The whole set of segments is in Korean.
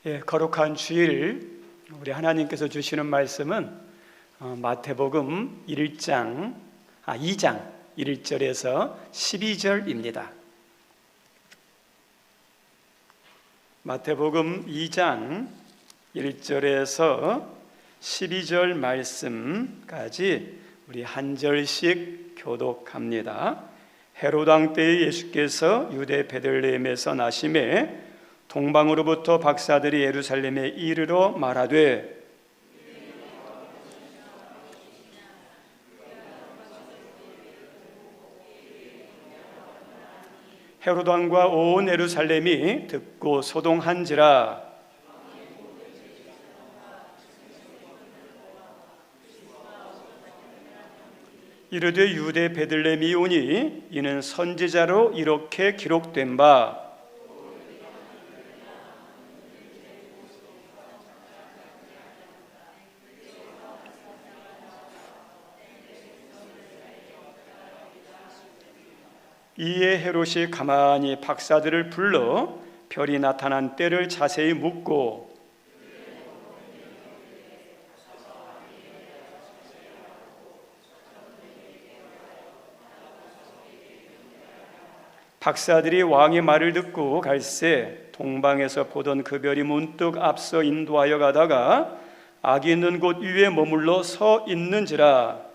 거룩한 주일 우리 하나님께서 주시는 말씀은 마태복음 2장 1절에서 12절입니다. 마태복음 2장 1절에서 12절 말씀까지 우리 한 절씩 교독합니다. 헤롯 왕 때에 예수께서 유대 베들레헴에서 나심에 동방으로부터 박사들이 예루살렘에 이르러 말하되 헤롯 왕과 온 예루살렘이 듣고 소동한지라. 이르되 유대 베들레헴이 오니 이는 선지자로 이렇게 기록된 바 이에 헤롯이 가만히 박사들을 불러 별이 나타난 때를 자세히 묻고 박사들이 왕의 말을 듣고 갈새 동방에서 보던 그 별이 문득 앞서 인도하여 가다가 악이 있는 곳 위에 머물러 서 있는지라.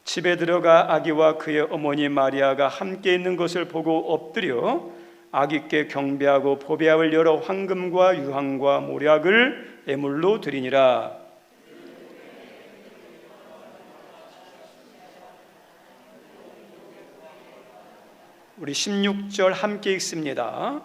집에 들어가 아기와 그의 어머니 마리아가 함께 있는 것을 보고 엎드려 아기께 경배하고 보배압을 열어 황금과 유황과 모략을 예물로 드리니라. 우리 16절 함께 읽습니다.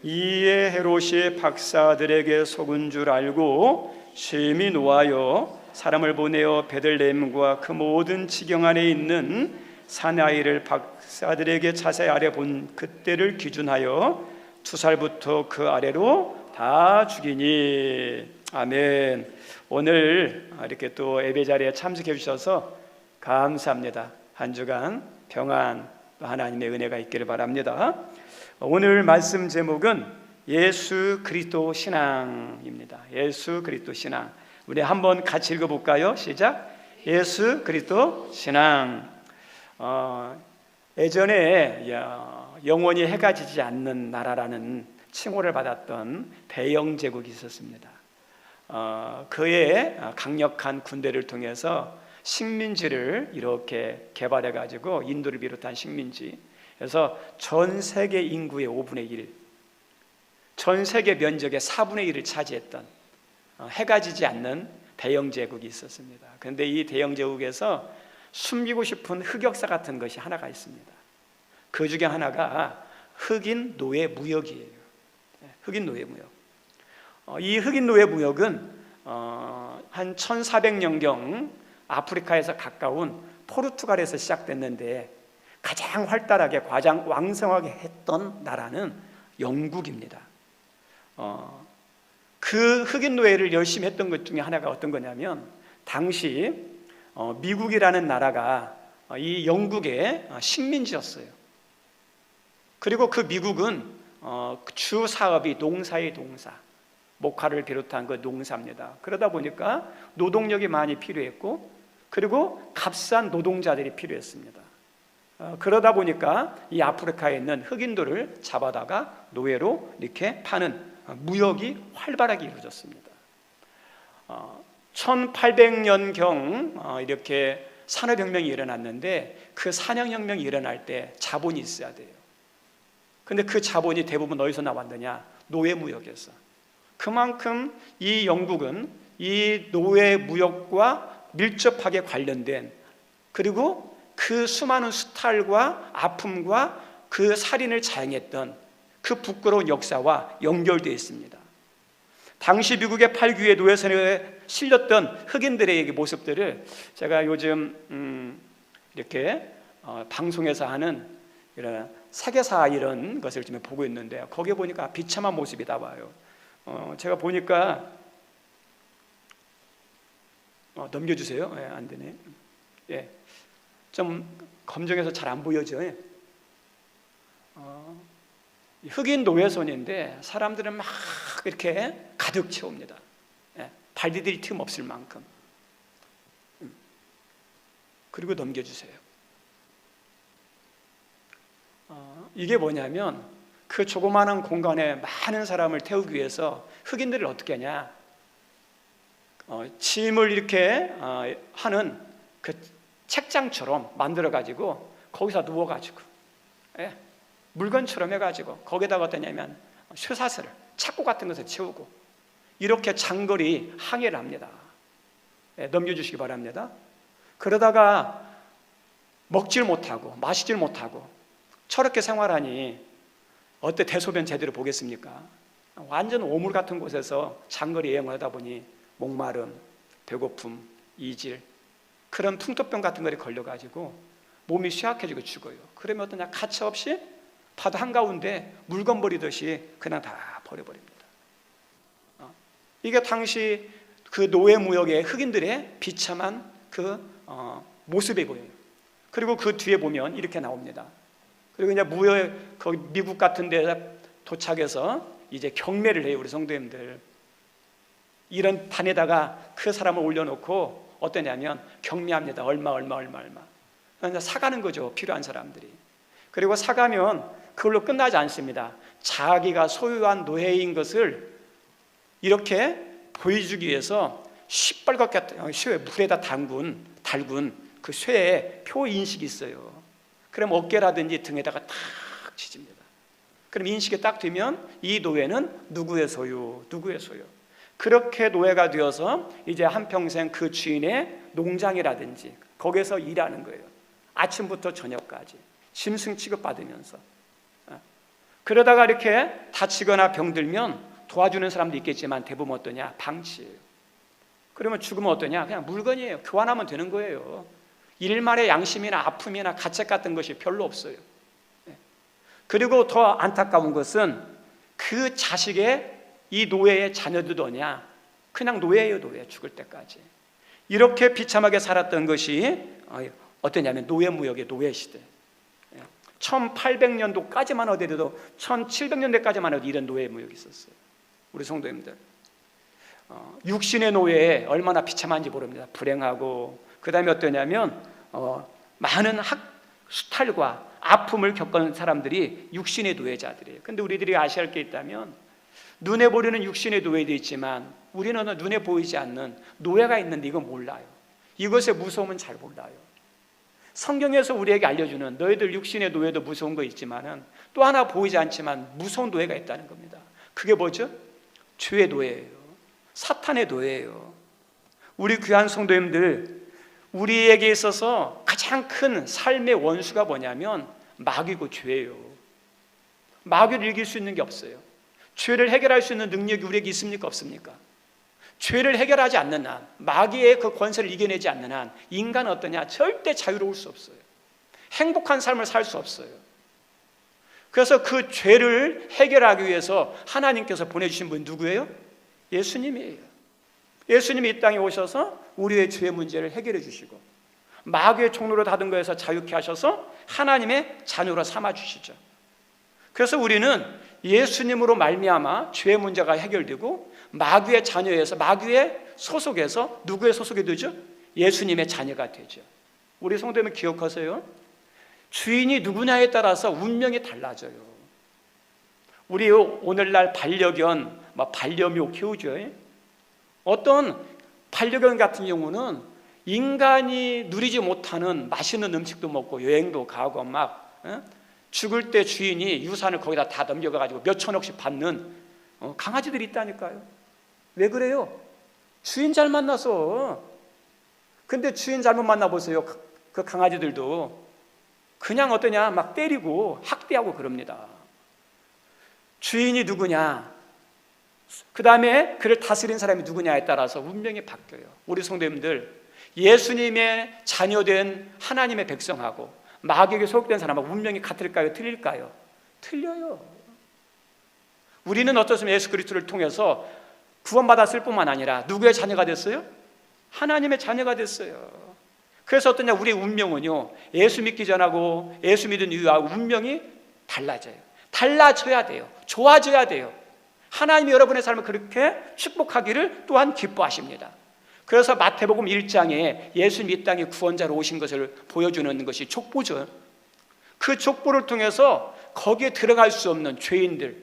이에 헤롯이 박사들에게 속은 줄 알고 심히 노하여 사람을 보내어 베들레헴과 그 모든 지경 안에 있는 사내아이를 박사들에게 자세히 아래본 그때를 기준하여 2살부터 그 아래로 다 죽이니. 아멘. 오늘 이렇게 또 예배 자리에 참석해 주셔서 감사합니다. 한 주간 평안 또 하나님의 은혜가 있기를 바랍니다. 오늘 말씀 제목은 예수 그리스도 신앙입니다. 예수 그리스도 신앙. 우리 한번 같이 읽어볼까요? 시작. 예수 그리스도 신앙. 예전에 영원히 해가 지지 않는 나라라는 칭호를 받았던 배영 제국이 있었습니다. 그의 강력한 군대를 통해서 식민지를 이렇게 개발해 가지고 인도를 비롯한 식민지, 그래서 전 세계 인구의 5분의 1, 전 세계 면적의 4분의 1을 차지했던 해가 지지 않는 대영제국이 있었습니다. 그런데 이 대영제국에서 숨기고 싶은 흑역사 같은 것이 하나가 있습니다. 그 중에 하나가 흑인 노예 무역이에요. 흑인 노예 무역. 이 흑인 노예 무역은 한 1400년경 아프리카에서 가까운 포르투갈에서 시작됐는데 가장 활달하게 가장 왕성하게 했던 나라는 영국입니다. 그 흑인 노예를 열심히 했던 것 중에 하나가 어떤 거냐면, 당시 미국이라는 나라가 이 영국의 식민지였어요. 그리고 그 미국은 주 사업이 농사의 농사, 목화를 비롯한 그 농사입니다. 그러다 보니까 노동력이 많이 필요했고, 그리고 값싼 노동자들이 필요했습니다. 그러다 보니까 이 아프리카에 있는 흑인들을 잡아다가 노예로 이렇게 파는 무역이 활발하게 이루어졌습니다. 1800년경 이렇게 산업혁명이 일어났는데, 그 산업혁명이 일어날 때 자본이 있어야 돼요. 근데 그 자본이 대부분 어디서 나왔느냐? 노예무역에서. 그만큼 이 영국은 이 노예무역과 밀접하게 관련된, 그리고 그 수많은 수탈과 아픔과 그 살인을 자행했던 그 부끄러운 역사와 연결되어 있습니다. 당시 미국의 8규의 노예선에 실렸던 흑인들의 모습들을 제가 요즘 이렇게 방송에서 하는 이런 세계사 이런 것을 좀 보고 있는데, 거기에 보니까 비참한 모습이 나와요. 제가 보니까 넘겨주세요. 안 되네. 좀 검정해서 잘 안 보여져. 흑인 노예손인데 사람들은 막 이렇게 가득 채웁니다. 발디딜 틈 없을 만큼. 그리고 넘겨주세요. 이게 뭐냐면 그 조그마한 공간에 많은 사람을 태우기 위해서 흑인들을 어떻게 하냐, 짐을 이렇게 하는 그 책장처럼 만들어 가지고 거기서 누워 가지고 물건처럼 해가지고 거기다가 어떠냐면 쇠사슬, 착고 같은 것을 채우고 이렇게 장거리 항해를 합니다. 넘겨주시기 바랍니다. 그러다가 먹질 못하고 마시질 못하고 저렇게 생활하니 어때 대소변 제대로 보겠습니까? 완전 오물 같은 곳에서 장거리 여행을 하다 보니 목마름, 배고픔, 이질, 그런 풍토병 같은 거에 걸려가지고 몸이 쇠약해지고 죽어요. 그러면 어떠냐, 가차없이 바다 한가운데 물건 버리듯이 그냥 다 버려버립니다. 이게 당시 그 노예무역의 흑인들의 비참한 그 모습이 보여요. 그리고 그 뒤에 보면 이렇게 나옵니다. 그리고 이제 무역, 거기 미국 같은 데 도착해서 이제 경매를 해요. 우리 성도님들 이런 단에다가 그 사람을 올려놓고 어떠냐면 경매합니다. 얼마 그냥 사가는 거죠, 필요한 사람들이. 그리고 사가면 그걸로 끝나지 않습니다. 자기가 소유한 노예인 것을 이렇게 보여주기 위해서 시뻘겋게 물에다 달군 그 쇠의 표 인식이 있어요. 그럼 어깨라든지 등에다가 탁 치집니다. 그럼 인식이 딱 되면 이 노예는 누구의 소유. 그렇게 노예가 되어서 이제 한평생 그 주인의 농장이라든지 거기서 일하는 거예요. 아침부터 저녁까지 짐승 취급받으면서. 그러다가 이렇게 다치거나 병들면 도와주는 사람도 있겠지만 대부분 어떠냐, 방치예요. 그러면 죽으면 어떠냐, 그냥 물건이에요. 교환하면 되는 거예요. 일말의 양심이나 아픔이나 가책 같은 것이 별로 없어요. 그리고 더 안타까운 것은 그 자식의, 이 노예의 자녀들도 뭐냐, 그냥 노예예요. 노예, 죽을 때까지. 이렇게 비참하게 살았던 것이 어떠냐면 노예무역의 노예시대. 1800년도까지만 하더라도 1700년대까지만 해도 이런 노예무역이 있었어요. 우리 성도님들, 육신의 노예에 얼마나 비참한지 모릅니다. 불행하고, 그 다음에 어떠냐면 많은 수탈과 아픔을 겪은 사람들이 육신의 노예자들이에요. 근데 우리들이 아셔야 할 게 있다면, 눈에 보이는 육신의 노예도 있지만 우리는 눈에 보이지 않는 노예가 있는데 이거 몰라요. 이것의 무서움은 잘 몰라요. 성경에서 우리에게 알려주는 너희들 육신의 노예도 무서운 거 있지만은 또 하나 보이지 않지만 무서운 노예가 있다는 겁니다. 그게 뭐죠? 죄의 노예예요. 사탄의 노예예요. 우리 귀한 성도님들, 우리에게 있어서 가장 큰 삶의 원수가 뭐냐면 마귀고 죄예요. 마귀를 이길 수 있는 게 없어요. 죄를 해결할 수 있는 능력이 우리에게 있습니까? 없습니까? 죄를 해결하지 않는 한, 마귀의 그 권세를 이겨내지 않는 한 인간은 어떠냐? 절대 자유로울 수 없어요. 행복한 삶을 살 수 없어요. 그래서 그 죄를 해결하기 위해서 하나님께서 보내주신 분 누구예요? 예수님이에요. 예수님이 이 땅에 오셔서 우리의 죄 문제를 해결해 주시고 마귀의 종로로 닫은 거에서 자유케 하셔서 하나님의 자녀로 삼아 주시죠. 그래서 우리는 예수님으로 말미암아 죄의 문제가 해결되고 마귀의 자녀에서, 마귀의 소속에서 누구의 소속이 되죠? 예수님의 자녀가 되죠. 우리 성도님은 기억하세요. 주인이 누구냐에 따라서 운명이 달라져요. 우리 오늘날 반려견, 반려묘 키우죠. 어떤 반려견 같은 경우는 인간이 누리지 못하는 맛있는 음식도 먹고 여행도 가고 막 죽을 때 주인이 유산을 거기다 다 넘겨가지고 몇 천억씩 받는 강아지들이 있다니까요. 왜 그래요? 주인 잘 만나서. 근데 주인 잘못 만나보세요. 그 강아지들도 그냥 어떠냐, 막 때리고 학대하고 그럽니다. 주인이 누구냐, 그 다음에 그를 다스린 사람이 누구냐에 따라서 운명이 바뀌어요. 우리 성도님들, 예수님의 자녀된 하나님의 백성하고 마귀에게 소속된 사람하고 운명이 같을까요? 틀릴까요? 틀려요. 우리는 어떻습니까? 예수 그리스도를 통해서 구원받았을 뿐만 아니라 누구의 자녀가 됐어요? 하나님의 자녀가 됐어요. 그래서 어떠냐, 우리의 운명은요, 예수 믿기 전하고 예수 믿은 이후하고 운명이 달라져요. 달라져야 돼요. 좋아져야 돼요. 하나님이 여러분의 삶을 그렇게 축복하기를 또한 기뻐하십니다. 그래서 마태복음 1장에 예수님 이 땅에 구원자로 오신 것을 보여주는 것이 족보죠. 그 족보를 통해서 거기에 들어갈 수 없는 죄인들,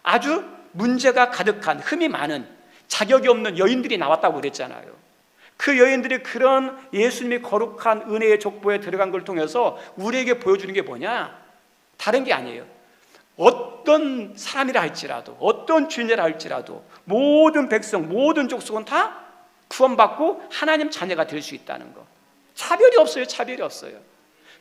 아주 문제가 가득한, 흠이 많은, 자격이 없는 여인들이 나왔다고 그랬잖아요. 그 여인들이 그런 예수님의 거룩한 은혜의 족보에 들어간 걸 통해서 우리에게 보여주는 게 뭐냐? 다른 게 아니에요. 어떤 사람이라 할지라도, 어떤 죄인이라 할지라도 모든 백성, 모든 족속은 다 구원받고 하나님 자녀가 될 수 있다는 거. 차별이 없어요. 차별이 없어요.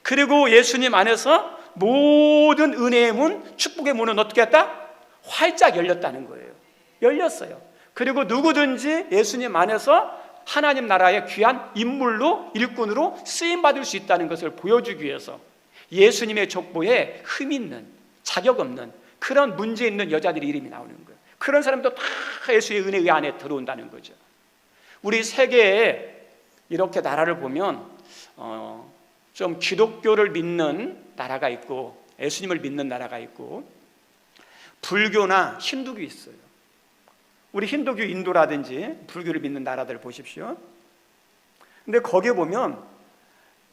그리고 예수님 안에서 모든 은혜의 문, 축복의 문은 어떻게 했다? 활짝 열렸다는 거예요. 열렸어요. 그리고 누구든지 예수님 안에서 하나님 나라의 귀한 인물로, 일꾼으로 쓰임받을 수 있다는 것을 보여주기 위해서 예수님의 족보에 흠 있는, 자격 없는 그런 문제 있는 여자들의 이름이 나오는 거예요. 그런 사람도 다 예수의 은혜 안에 들어온다는 거죠. 우리 세계에 이렇게 나라를 보면 좀 기독교를 믿는 나라가 있고 예수님을 믿는 나라가 있고 불교나 힌두교 있어요. 우리 힌두교 인도라든지 불교를 믿는 나라들 보십시오. 근데 거기에 보면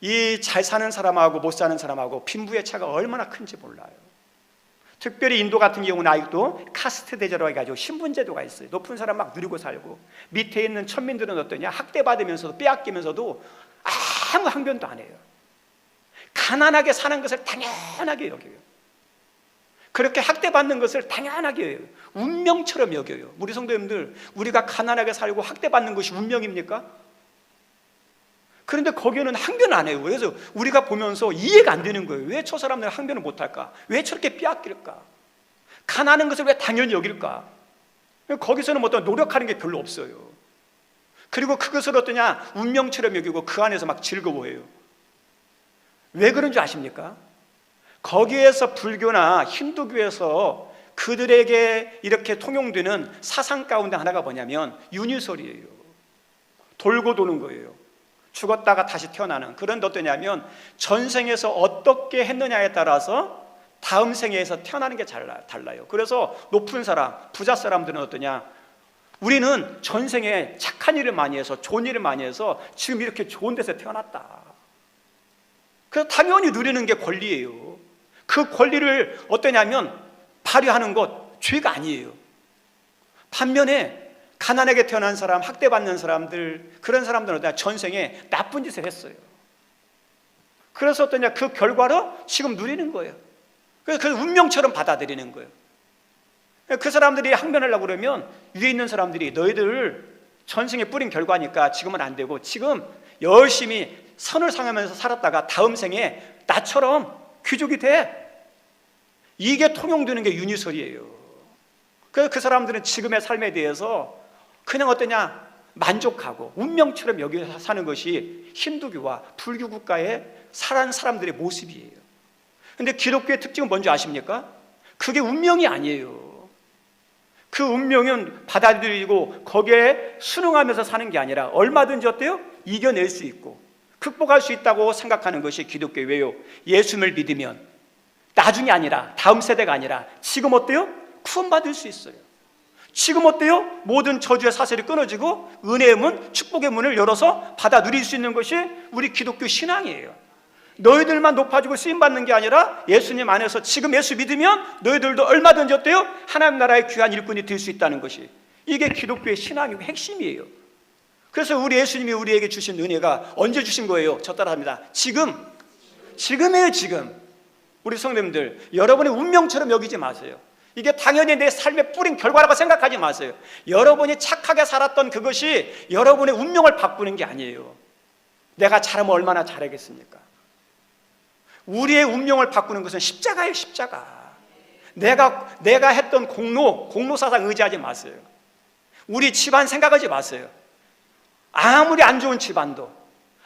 이 잘 사는 사람하고 못 사는 사람하고 빈부의 차가 얼마나 큰지 몰라요. 특별히 인도 같은 경우는 아직도 카스트 대제로 해가지고 신분제도가 있어요. 높은 사람 막 누리고 살고, 밑에 있는 천민들은 어떠냐? 학대받으면서도 빼앗기면서도 아무 항변도 안 해요. 가난하게 사는 것을 당연하게 여겨요. 그렇게 학대받는 것을 당연하게 여겨요. 운명처럼 여겨요. 우리 성도님들, 우리가 가난하게 살고 학대받는 것이 운명입니까? 그런데 거기는 항변 안 해요. 그래서 우리가 보면서 이해가 안 되는 거예요. 왜 저 사람들은 항변을 못할까? 왜 저렇게 빼앗길까? 가난한 것을 왜 당연히 여길까? 거기서는 어떤 노력하는 게 별로 없어요. 그리고 그것을 어떠냐? 운명처럼 여기고 그 안에서 막 즐거워해요. 왜 그런 줄 아십니까? 거기에서 불교나 힌두교에서 그들에게 이렇게 통용되는 사상 가운데 하나가 뭐냐면 윤유설이에요. 돌고 도는 거예요. 죽었다가 다시 태어나는. 그런데 어떠냐면 전생에서 어떻게 했느냐에 따라서 다음 생에서 태어나는 게 달라요. 그래서 높은 사람, 부자 사람들은 어떠냐? 우리는 전생에 착한 일을 많이 해서 좋은 일을 많이 해서 지금 이렇게 좋은 데서 태어났다. 그래서 당연히 누리는 게 권리예요. 그 권리를 어떠냐면 발휘하는 것 죄가 아니에요. 반면에 가난하게 태어난 사람, 학대받는 사람들, 그런 사람들은 전생에 나쁜 짓을 했어요. 그래서 어떠냐? 그 결과로 지금 누리는 거예요. 그래서 그 운명처럼 받아들이는 거예요. 그 사람들이 항변하려고 그러면 위에 있는 사람들이 너희들 전생에 뿌린 결과니까 지금은 안 되고 지금 열심히 선을 상하면서 살았다가 다음 생에 나처럼 귀족이 돼. 이게 통용되는 게 윤희설이에요. 그래서 그 사람들은 지금의 삶에 대해서 그냥 어떠냐? 만족하고 운명처럼 여기서 사는 것이 힌두교와 불교 국가에 살아가는 사람들의 모습이에요. 그런데 기독교의 특징은 뭔지 아십니까? 그게 운명이 아니에요. 그 운명은 받아들이고 거기에 순응하면서 사는 게 아니라 얼마든지 어때요? 이겨낼 수 있고 극복할 수 있다고 생각하는 것이 기독교예요. 왜요? 예수님을 믿으면 나중이 아니라 다음 세대가 아니라 지금 어때요? 구원받을 수 있어요. 지금 어때요? 모든 저주의 사슬이 끊어지고 은혜의 문, 축복의 문을 열어서 받아 누릴 수 있는 것이 우리 기독교 신앙이에요. 너희들만 높아지고 쓰임받는 게 아니라 예수님 안에서 지금 예수 믿으면 너희들도 얼마든지 어때요? 하나님 나라의 귀한 일꾼이 될 수 있다는 것이, 이게 기독교의 신앙의 핵심이에요. 그래서 우리 예수님이 우리에게 주신 은혜가 언제 주신 거예요? 저 따라합니다. 지금이에요. 지금. 우리 성도님들, 여러분의 운명처럼 여기지 마세요. 이게 당연히 내 삶에 뿌린 결과라고 생각하지 마세요. 여러분이 착하게 살았던 그것이 여러분의 운명을 바꾸는 게 아니에요. 내가 잘하면 얼마나 잘하겠습니까? 우리의 운명을 바꾸는 것은 십자가예요. 십자가. 내가 했던 공로 사상 의지하지 마세요. 우리 집안 생각하지 마세요. 아무리 안 좋은 집안도,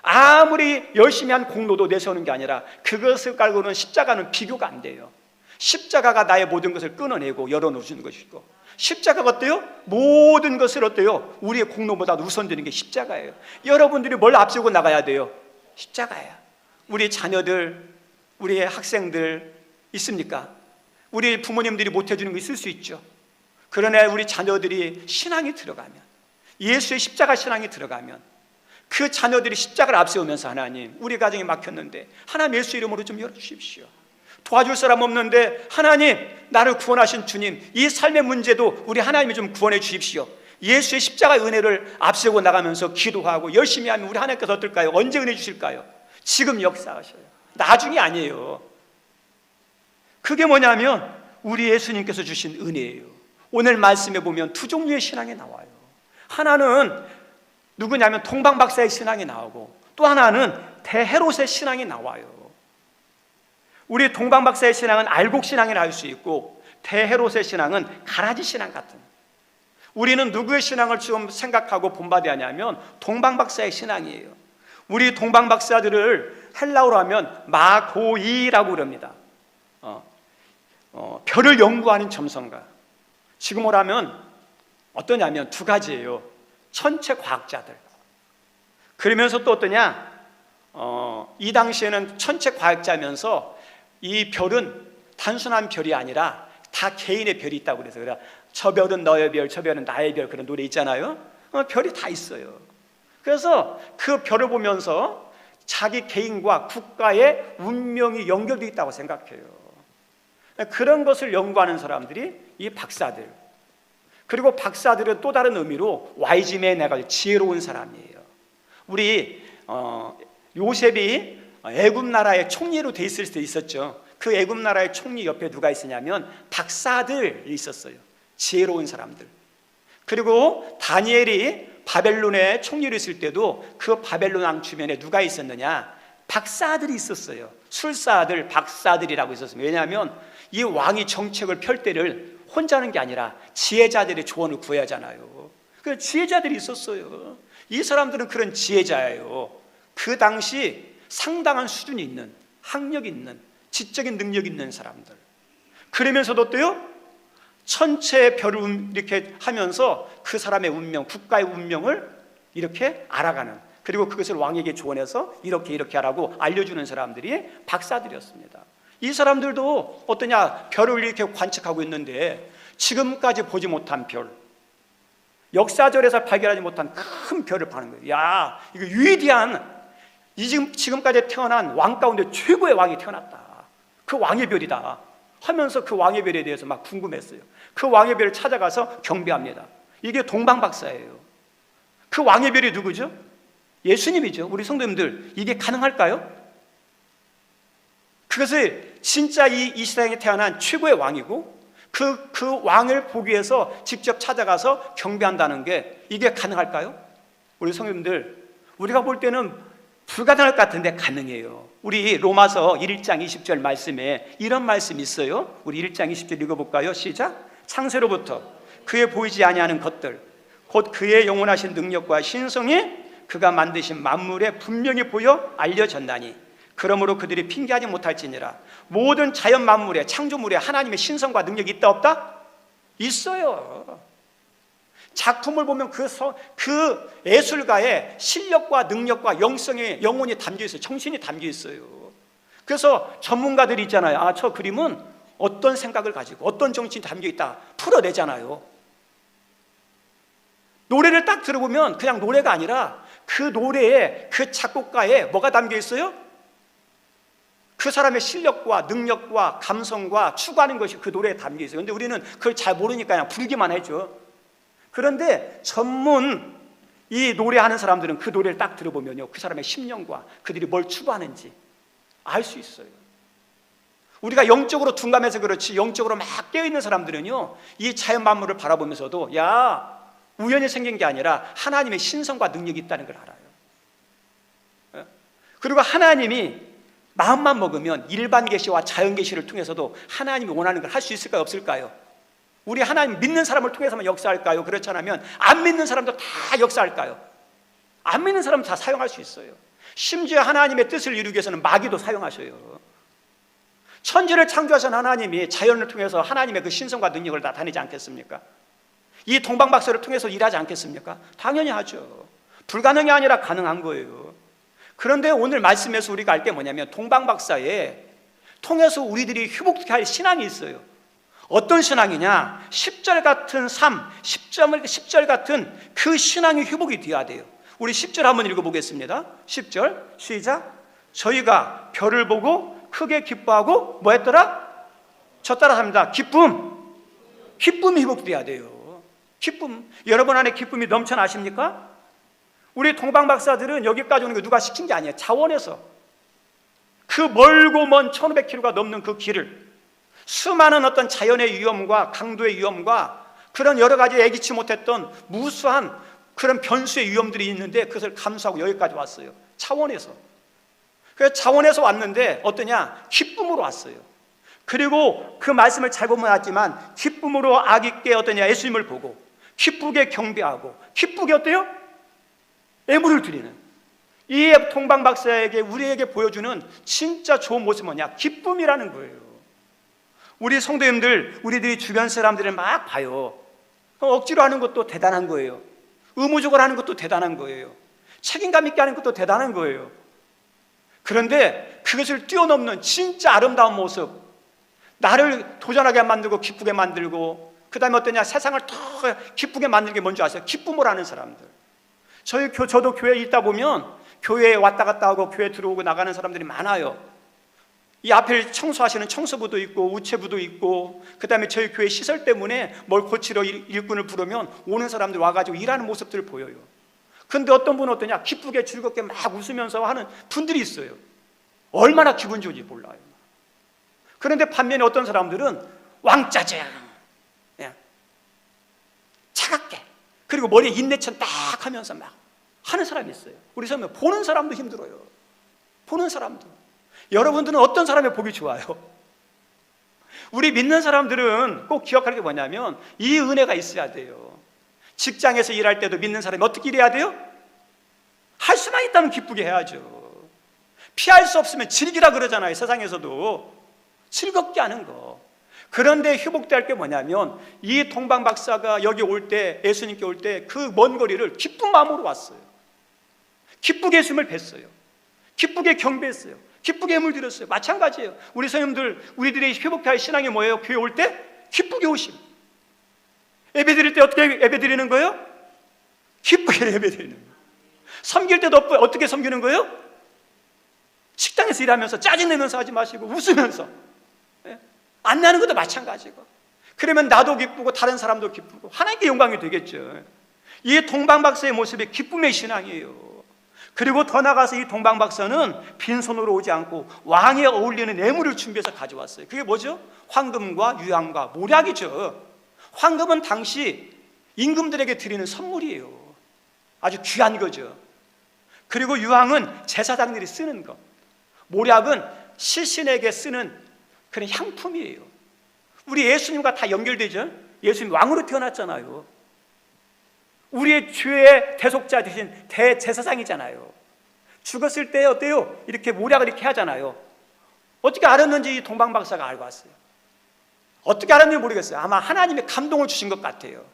아무리 열심히 한 공로도 내세우는 게 아니라 그것을 깔고는 십자가는 비교가 안 돼요. 십자가가 나의 모든 것을 끊어내고 열어놓으시는 것이고, 십자가가 어때요? 모든 것을 어때요? 우리의 공로보다 우선되는 게 십자가예요. 여러분들이 뭘 앞세우고 나가야 돼요? 십자가야. 우리 자녀들, 우리의 학생들 있습니까? 우리 부모님들이 못해주는 거 있을 수 있죠. 그러나 우리 자녀들이 신앙이 들어가면, 예수의 십자가 신앙이 들어가면, 그 자녀들이 십자가를 앞세우면서 하나님, 우리 가정이 막혔는데 하나님 예수 이름으로 좀 열어주십시오. 도와줄 사람 없는데 하나님, 나를 구원하신 주님, 이 삶의 문제도 우리 하나님이 좀 구원해 주십시오. 예수의 십자가의 은혜를 앞세우고 나가면서 기도하고 열심히 하면 우리 하나님께서 어떨까요? 언제 은혜 주실까요? 지금 역사하셔요. 나중이 아니에요. 그게 뭐냐면 우리 예수님께서 주신 은혜예요. 오늘 말씀에 보면 두 종류의 신앙이 나와요. 하나는 누구냐면 동방박사의 신앙이 나오고, 또 하나는 대헤롯의 신앙이 나와요. 우리 동방박사의 신앙은 알곡신앙이라 할 수 있고, 대헤롯의 신앙은 가라지 신앙 같은, 우리는 누구의 신앙을 좀 생각하고 본받아야 하냐면 동방박사의 신앙이에요. 우리 동방박사들을 헬라어로 하면 마고이라고 그럽니다. 별을 연구하는 점성가. 지금으로 하면 어떠냐면 두 가지예요. 천체 과학자들. 그러면서 또 어떠냐, 이 당시에는 천체 과학자면서 이 별은 단순한 별이 아니라 다 개인의 별이 있다고 그래서, 그래 저 별은 너의 별, 저 별은 나의 별, 그런 노래 있잖아요. 별이 다 있어요. 그래서 그 별을 보면서 자기 개인과 국가의 운명이 연결되어 있다고 생각해요. 그런 것을 연구하는 사람들이 이 박사들. 그리고 박사들은 또 다른 의미로 와이즈맨, 내가 지혜로운 사람이에요. 우리 요셉이 애굽 나라의 총리로 돼 있을 때 있었죠. 그 애굽 나라의 총리 옆에 누가 있었냐면 박사들이 있었어요. 지혜로운 사람들. 그리고 다니엘이 바벨론의 총리로 있을 때도 그 바벨론 왕 주변에 누가 있었느냐? 박사들이 있었어요. 술사들, 박사들이라고 있었습니다. 왜냐하면 이 왕이 정책을 펼 때를 혼자 하는 게 아니라 지혜자들의 조언을 구해야 하잖아요. 그 지혜자들이 있었어요. 이 사람들은 그런 지혜자예요. 그 당시 상당한 수준이 있는, 학력 있는, 지적인 능력 있는 사람들. 그러면서도 또요, 천체의 별을 이렇게 하면서 그 사람의 운명, 국가의 운명을 이렇게 알아가는, 그리고 그것을 왕에게 조언해서 이렇게 하라고 알려주는 사람들이 박사들이었습니다. 이 사람들도 어떠냐, 별을 이렇게 관측하고 있는데 지금까지 보지 못한 별, 역사적에서 발견하지 못한 큰 별을 파는 거예요. 야, 이거 위대한, 지금까지 태어난 왕 가운데 최고의 왕이 태어났다. 그 왕의 별이다 하면서 그 왕의 별에 대해서 막 궁금했어요. 그 왕의 별을 찾아가서 경배합니다. 이게 동방박사예요. 그 왕의 별이 누구죠? 예수님이죠. 우리 성도님들, 이게 가능할까요? 그것을 진짜 이 세상에 태어난 최고의 왕이고 그 왕을 보기 위해서 직접 찾아가서 경배한다는 게 이게 가능할까요? 우리 성도님들, 우리가 볼 때는 불가능할 것 같은데 가능해요. 우리 로마서 1장 20절 말씀에 이런 말씀이 있어요. 우리 1장 20절 읽어볼까요? 시작. 창세로부터 그의 보이지 아니하는 것들, 곧 그의 영원하신 능력과 신성이 그가 만드신 만물에 분명히 보여 알려졌나니, 그러므로 그들이 핑계하지 못할지니라. 모든 자연 만물에, 창조물에 하나님의 신성과 능력이 있다 없다? 있어요. 작품을 보면 그 예술가의 실력과 능력과 영성의 영혼이 담겨 있어요. 정신이 담겨 있어요. 그래서 전문가들이 있잖아요. 아, 저 그림은 어떤 생각을 가지고 어떤 정신이 담겨 있다 풀어내잖아요. 노래를 딱 들어보면 그냥 노래가 아니라 그 노래에, 그 작곡가에 뭐가 담겨 있어요? 그 사람의 실력과 능력과 감성과 추구하는 것이 그 노래에 담겨 있어요. 그런데 우리는 그걸 잘 모르니까 그냥 부르기만 해죠. 그런데 전문 이 노래하는 사람들은 그 노래를 딱 들어보면요, 그 사람의 심령과 그들이 뭘 추구하는지 알 수 있어요. 우리가 영적으로 둔감해서 그렇지, 영적으로 막 깨어있는 사람들은요, 이 자연 만물을 바라보면서도 야, 우연히 생긴 게 아니라 하나님의 신성과 능력이 있다는 걸 알아요. 그리고 하나님이 마음만 먹으면 일반 계시와 자연 계시를 통해서도 하나님이 원하는 걸 할 수 있을까요, 없을까요? 우리 하나님 믿는 사람을 통해서만 역사할까요? 그렇지 않으면 안 믿는 사람도 다 역사할까요? 안 믿는 사람은 다 사용할 수 있어요. 심지어 하나님의 뜻을 이루기 위해서는 마귀도 사용하셔요. 천지를 창조하신 하나님이 자연을 통해서 하나님의 그 신성과 능력을 나타내지 않겠습니까? 이 동방박사를 통해서 일하지 않겠습니까? 당연히 하죠. 불가능이 아니라 가능한 거예요. 그런데 오늘 말씀에서 우리가 알 게 뭐냐면 동방박사에 통해서 우리들이 회복할 신앙이 있어요. 어떤 신앙이냐? 10절 같은 삶, 10절 같은 그 신앙이 회복이 되어야 돼요. 우리 10절 한번 읽어보겠습니다. 10절 시작. 저희가 별을 보고 크게 기뻐하고 뭐 했더라? 저 따라 합니다. 기쁨이 회복돼야 돼요. 기쁨. 여러분 안에 기쁨이 넘쳐나십니까? 우리 동방 박사들은 여기까지 오는 거 누가 시킨 게 아니에요. 자원에서 그 멀고 먼 1500km가 넘는 그 길을 수많은 어떤 자연의 위험과 강도의 위험과 그런 여러 가지 예기치 못했던 무수한 그런 변수의 위험들이 있는데 그것을 감수하고 여기까지 왔어요. 차원에서. 그래서 차원에서 왔는데 어떠냐? 기쁨으로 왔어요. 그리고 그 말씀을 잘 보면 알지만 기쁨으로 아기께 어떠냐? 예수님을 보고 기쁘게 경배하고 기쁘게 어때요? 예물을 드리는 이 동방 박사에게 우리에게 보여주는 진짜 좋은 모습은 뭐냐? 기쁨이라는 거예요. 우리 성도님들, 우리들이 주변 사람들을 막 봐요. 억지로 하는 것도 대단한 거예요. 의무적으로 하는 것도 대단한 거예요. 책임감 있게 하는 것도 대단한 거예요. 그런데 그것을 뛰어넘는 진짜 아름다운 모습, 나를 도전하게 만들고 기쁘게 만들고 그 다음에 어떠냐? 세상을 더 기쁘게 만드는 게 뭔지 아세요? 기쁨을 하는 사람들. 저도 교회에 있다 보면 교회에 왔다 갔다 하고 교회 들어오고 나가는 사람들이 많아요. 이 앞에 청소하시는 청소부도 있고 우체부도 있고 그 다음에 저희 교회 시설 때문에 뭘 고치러 일꾼을 부르면 오는 사람들 와가지고 일하는 모습들을 보여요. 근데 어떤 분은 어떠냐? 기쁘게 즐겁게 막 웃으면서 하는 분들이 있어요. 얼마나 기분 좋은지 몰라요. 그런데 반면에 어떤 사람들은 왕짜증, 차갑게, 그리고 머리에 인내천 딱 하면서 막 하는 사람이 있어요. 우리 성도 보는 사람도 힘들어요. 보는 사람도. 여러분들은 어떤 사람의 보기 좋아요? 우리 믿는 사람들은 꼭 기억할 게 뭐냐면 이 은혜가 있어야 돼요. 직장에서 일할 때도 믿는 사람이 어떻게 일해야 돼요? 할 수만 있다면 기쁘게 해야죠. 피할 수 없으면 즐기라 그러잖아요. 세상에서도 즐겁게 하는 거. 그런데 회복될 게 뭐냐면 이 동방 박사가 여기 올 때, 예수님께 올 때 그 먼 거리를 기쁜 마음으로 왔어요. 기쁘게 예수님을 뵀어요. 기쁘게 경배했어요. 기쁘게 예물 드렸어요. 마찬가지예요. 우리 성도님들, 우리들의 회복해야 할 신앙이 뭐예요? 교회 올 때 기쁘게 오심. 예배 드릴 때 어떻게 예배 드리는 거예요? 기쁘게 예배 드리는 거예요. 섬길 때도 어떻게 섬기는 거예요? 식당에서 일하면서 짜증내면서 하지 마시고 웃으면서. 안 나는 것도 마찬가지고. 그러면 나도 기쁘고 다른 사람도 기쁘고 하나님께 영광이 되겠죠. 이 동방 박사의 모습이 기쁨의 신앙이에요. 그리고 더 나가서 이 동방 박사는 빈손으로 오지 않고 왕에 어울리는 예물을 준비해서 가져왔어요. 그게 뭐죠? 황금과 유향과 모략이죠. 황금은 당시 임금들에게 드리는 선물이에요. 아주 귀한 거죠. 그리고 유향은 제사장들이 쓰는 것, 모략은 시신에게 쓰는 그런 향품이에요. 우리 예수님과 다 연결되죠. 예수님 왕으로 태어났잖아요. 우리의 죄의 대속자 대신 대제사장이잖아요. 죽었을 때 어때요? 이렇게 모략을 이렇게 하잖아요. 어떻게 알았는지 이 동방 박사가 알고 왔어요. 어떻게 알았는지 모르겠어요. 아마 하나님의 감동을 주신 것 같아요.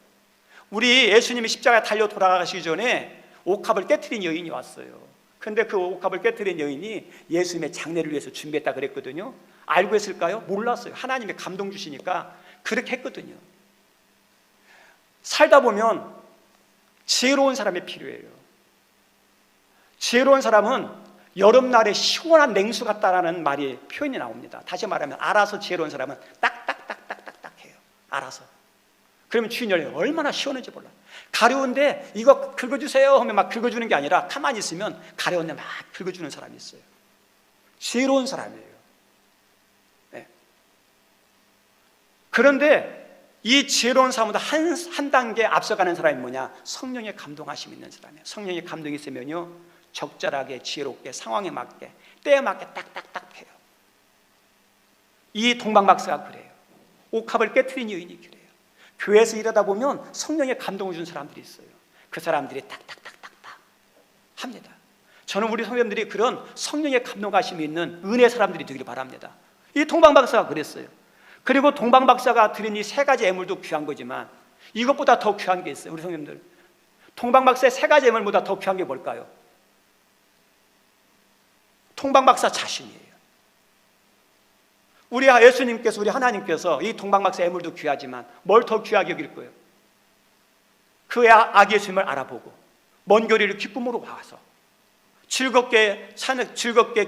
우리 예수님이 십자가에 달려 돌아가시기 전에 옥합을 깨트린 여인이 왔어요. 근데 그 옥합을 깨트린 여인이 예수님의 장례를 위해서 준비했다 그랬거든요. 알고 했을까요? 몰랐어요. 하나님의 감동 주시니까 그렇게 했거든요. 살다 보면 지혜로운 사람이 필요해요. 지혜로운 사람은 여름날에 시원한 냉수 같다라는 말이 표현이 나옵니다. 다시 말하면 알아서 지혜로운 사람은 딱딱딱딱딱딱 해요. 알아서. 그러면 주인이 얼마나 시원한지 몰라. 가려운데 이거 긁어주세요 하면 막 긁어주는 게 아니라 가만히 있으면 가려운데 막 긁어주는 사람이 있어요. 지혜로운 사람이에요. 네. 그런데 이 지혜로운 사람보다 한 단계 앞서가는 사람이 뭐냐? 성령의 감동하심이 있는 사람이에요. 성령의 감동이 있으면요 적절하게 지혜롭게 상황에 맞게 때에 맞게 딱딱딱 해요. 이 동방 박사가 그래요. 옥합을 깨트린 여인이 그래요. 교회에서 일하다 보면 성령의 감동을 준 사람들이 있어요. 그 사람들이 딱딱딱딱딱 합니다. 저는 우리 성도님들이 그런 성령의 감동하심이 있는 은혜 사람들이 되기를 바랍니다. 이 동방 박사가 그랬어요. 그리고 동방 박사가 드린 이 세 가지 예물도 귀한 거지만 이것보다 더 귀한 게 있어요. 우리 성도님들, 동방 박사의 세 가지 예물보다 더 귀한 게 뭘까요? 동방 박사 자신이에요. 우리 예수님께서, 우리 하나님께서 이 동방박사 애물도 귀하지만 뭘 더 귀하게 여길 거예요? 그의 아기 예수님을 알아보고 먼 거리를 기쁨으로 와서 즐겁게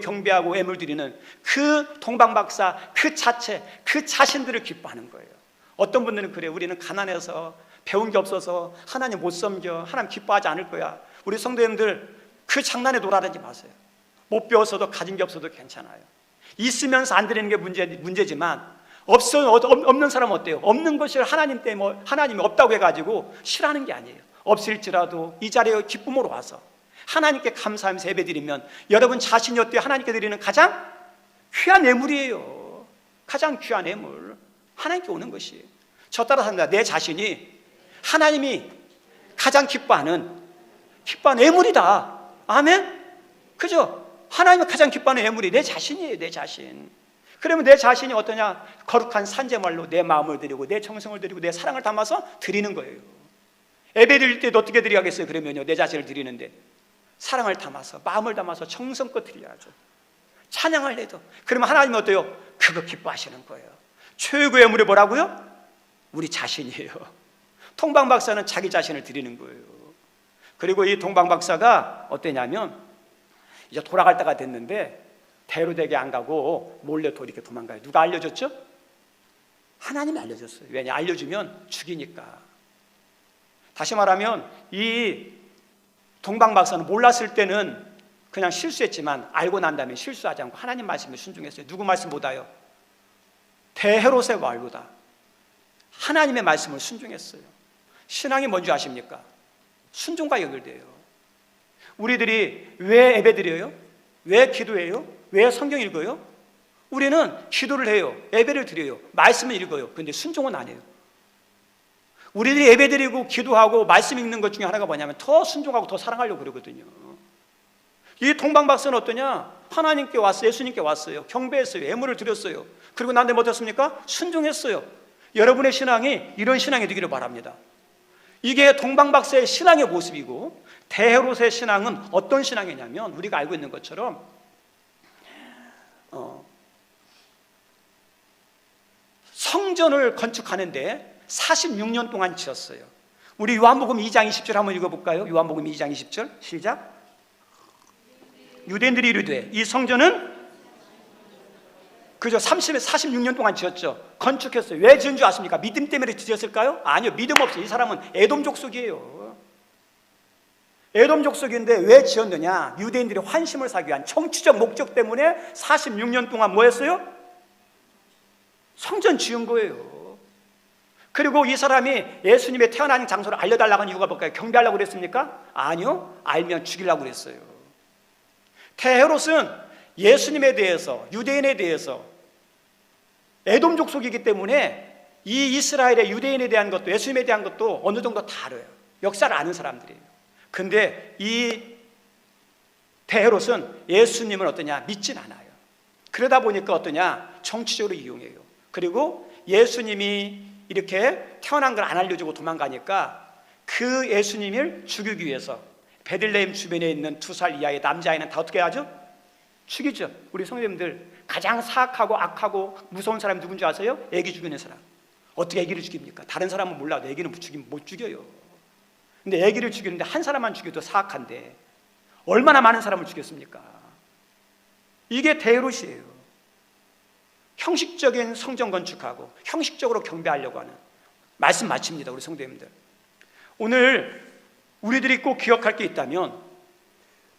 경배하고 애물 드리는 그 동방박사 그 자체, 그 자신들을 기뻐하는 거예요. 어떤 분들은 그래요. 우리는 가난해서 배운 게 없어서 하나님 못 섬겨, 하나님 기뻐하지 않을 거야. 우리 성도님들 그 장난에 놀아다니지 마세요. 못 배웠어도 가진 게 없어도 괜찮아요. 있으면서 안 드리는 게 문제지만 없는 사람은 어때요? 없는 것을 하나님 때문에 하나님이 없다고 해가지고 싫어하는 게 아니에요. 없을지라도 이 자리에 기쁨으로 와서 하나님께 감사하면서 예배드리면 여러분 자신이 어때요? 하나님께 드리는 가장 귀한 예물이에요. 가장 귀한 예물, 하나님께 오는 것이. 저 따라서 합니다. 내 자신이 하나님이 가장 기뻐하는 예물이다. 아멘? 그죠? 하나님이 가장 기뻐하는 예물이 내 자신이에요. 내 자신. 그러면 내 자신이 어떠냐? 거룩한 산제물로 내 마음을 드리고 내 정성을 드리고 내 사랑을 담아서 드리는 거예요. 예배 드릴 때도 어떻게 드려야겠어요? 그러면요, 내 자신을 드리는데 사랑을 담아서, 마음을 담아서 정성껏 드려야죠. 찬양을 해도. 그러면 하나님은 어때요? 그거 기뻐하시는 거예요. 최고의 예물이 뭐라고요? 우리 자신이에요. 동방박사는 자기 자신을 드리는 거예요. 그리고 이 동방박사가 어땠냐면 이제 돌아갈 때가 됐는데 대로되게 안 가고 몰래 이렇게 도망가요. 누가 알려줬죠? 하나님이 알려줬어요. 왜냐? 알려주면 죽이니까. 다시 말하면 이 동방박사는 몰랐을 때는 그냥 실수했지만 알고 난 다음에 실수하지 않고 하나님 말씀에 순종했어요. 누구 말씀보다요? 대헤롯의 말보다 하나님의 말씀을 순종했어요. 신앙이 뭔지 아십니까? 순종과 연결돼요. 우리들이 왜 예배드려요? 왜 기도해요? 왜 성경 읽어요? 우리는 기도를 해요. 예배를 드려요. 말씀을 읽어요. 그런데 순종은 안 해요. 우리들이 예배드리고 기도하고 말씀 읽는 것 중에 하나가 뭐냐면 더 순종하고 더 사랑하려고 그러거든요. 이 동방박사는 어떠냐? 하나님께 왔어요. 예수님께 왔어요. 경배했어요. 예물을 드렸어요. 그리고 나한테 뭐 어떻습니까? 순종했어요. 여러분의 신앙이 이런 신앙이 되기를 바랍니다. 이게 동방박사의 신앙의 모습이고 대헤롯의 신앙은 어떤 신앙이냐면 우리가 알고 있는 것처럼 성전을 건축하는데 46년 동안 지었어요. 우리 요한복음 2장 20절 한번 읽어볼까요? 요한복음 2장 20절 시작. 유대인들이 이르되 이 성전은 그죠? 46년 동안 지었죠. 건축했어요. 왜 지은 줄 아십니까? 믿음 때문에 지었을까요? 아니요, 믿음 없어요. 이 사람은 에돔 족속이에요. 에돔 족속인데 왜 지었느냐? 유대인들이 환심을 사기 위한 정치적 목적 때문에 46년 동안 뭐 했어요? 성전 지은 거예요. 그리고 이 사람이 예수님의 태어난 장소를 알려달라고 한 이유가 뭘까요? 경배하려고 그랬습니까? 아니요, 알면 죽이려고 그랬어요. 대헤롯은 예수님에 대해서, 유대인에 대해서 에돔 족속이기 때문에 이 이스라엘의 유대인에 대한 것도 예수님에 대한 것도 어느 정도 다 알아요. 역사를 아는 사람들이에요. 근데 이 대헤롯은 예수님을 어떠냐? 믿진 않아요. 그러다 보니까 어떠냐? 정치적으로 이용해요. 그리고 예수님이 이렇게 태어난 걸 안 알려주고 도망가니까 그 예수님을 죽이기 위해서 베들레헴 주변에 있는 2살 이하의 남자아이는 다 어떻게 하죠? 죽이죠. 우리 성도님들 가장 사악하고 악하고 무서운 사람이 누군지 아세요? 애기 죽이는 사람. 어떻게 애기를 죽입니까? 다른 사람은 몰라도 애기는 못 죽여요. 근데 애기를 죽이는데 한 사람만 죽여도 사악한데 얼마나 많은 사람을 죽였습니까? 이게 대헤롯이에요. 형식적인 성전 건축하고 형식적으로 경배하려고 하는. 말씀 마칩니다. 우리 성도님들, 오늘 우리들이 꼭 기억할 게 있다면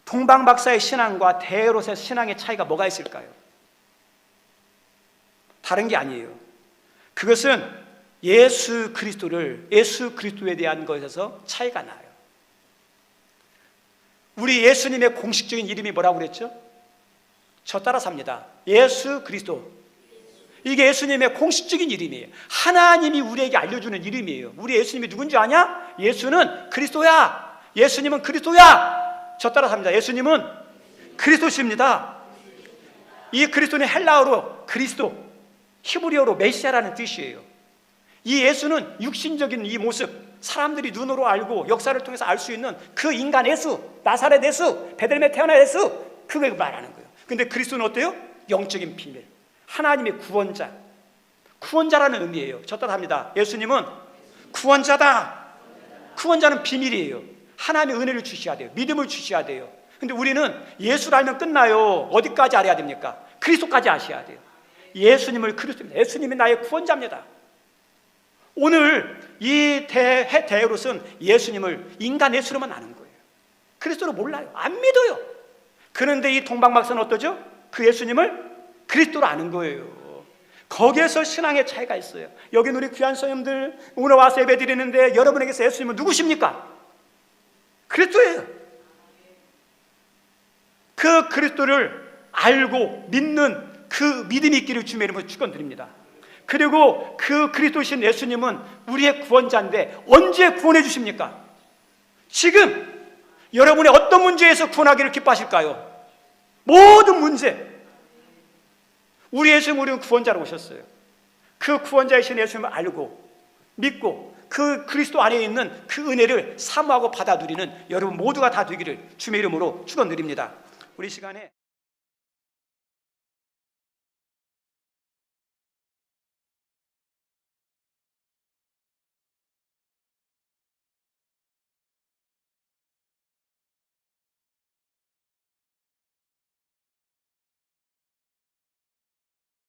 동방박사의 신앙과 대헤롯의 신앙의 차이가 뭐가 있을까요? 다른 게 아니에요. 그것은 예수 그리스도에 대한 것에서 차이가 나요. 우리 예수님의 공식적인 이름이 뭐라고 그랬죠? 저 따라서 합니다. 예수 그리스도. 이게 예수님의 공식적인 이름이에요. 하나님이 우리에게 알려주는 이름이에요. 우리 예수님이 누군지 아냐? 예수는 그리스도야. 예수님은 그리스도야. 저 따라서 합니다. 예수님은 그리스도십니다. 이 그리스도는 헬라어로 그리스도, 히브리어로 메시아라는 뜻이에요. 이 예수는 육신적인 이 모습, 사람들이 눈으로 알고 역사를 통해서 알 수 있는 그 인간 예수, 나사렛 예수, 베들레헴에 태어난 예수, 그걸 말하는 거예요. 근데 그리스도는 어때요? 영적인 비밀, 하나님의 구원자, 구원자라는 의미예요. 저 따라합니다. 예수님은 구원자다. 구원자는 비밀이에요. 하나님의 은혜를 주셔야 돼요. 믿음을 주셔야 돼요. 근데 우리는 예수를 알면 끝나요. 어디까지 알아야 됩니까? 그리스도까지 아셔야 돼요. 예수님을 그리스도입니다. 예수님이 나의 구원자입니다. 오늘 이 대헤롯은 예수님을 인간 예수로만 아는 거예요. 그리스도를 몰라요. 안 믿어요. 그런데 이 동방박사는 어떠죠? 그 예수님을 그리스도로 아는 거예요. 거기에서 신앙의 차이가 있어요. 여긴 우리 귀한 성님들 오늘 와서 예배 드리는데 여러분에게서 예수님은 누구십니까? 그리스도예요. 그 그리스도를 알고 믿는 그 믿음이 있기를 주님의 이름으로 축원드립니다. 그리고 그 그리스도신 예수님은 우리의 구원자인데 언제 구원해 주십니까? 지금 여러분의 어떤 문제에서 구원하기를 기뻐하실까요? 모든 문제. 우리 예수님 우리는 구원자로 오셨어요. 그 구원자이신 예수님을 알고 믿고 그 그리스도 안에 있는 그 은혜를 사모하고 받아 누리는 여러분 모두가 다 되기를 주님의 이름으로 축원드립니다. 우리 시간에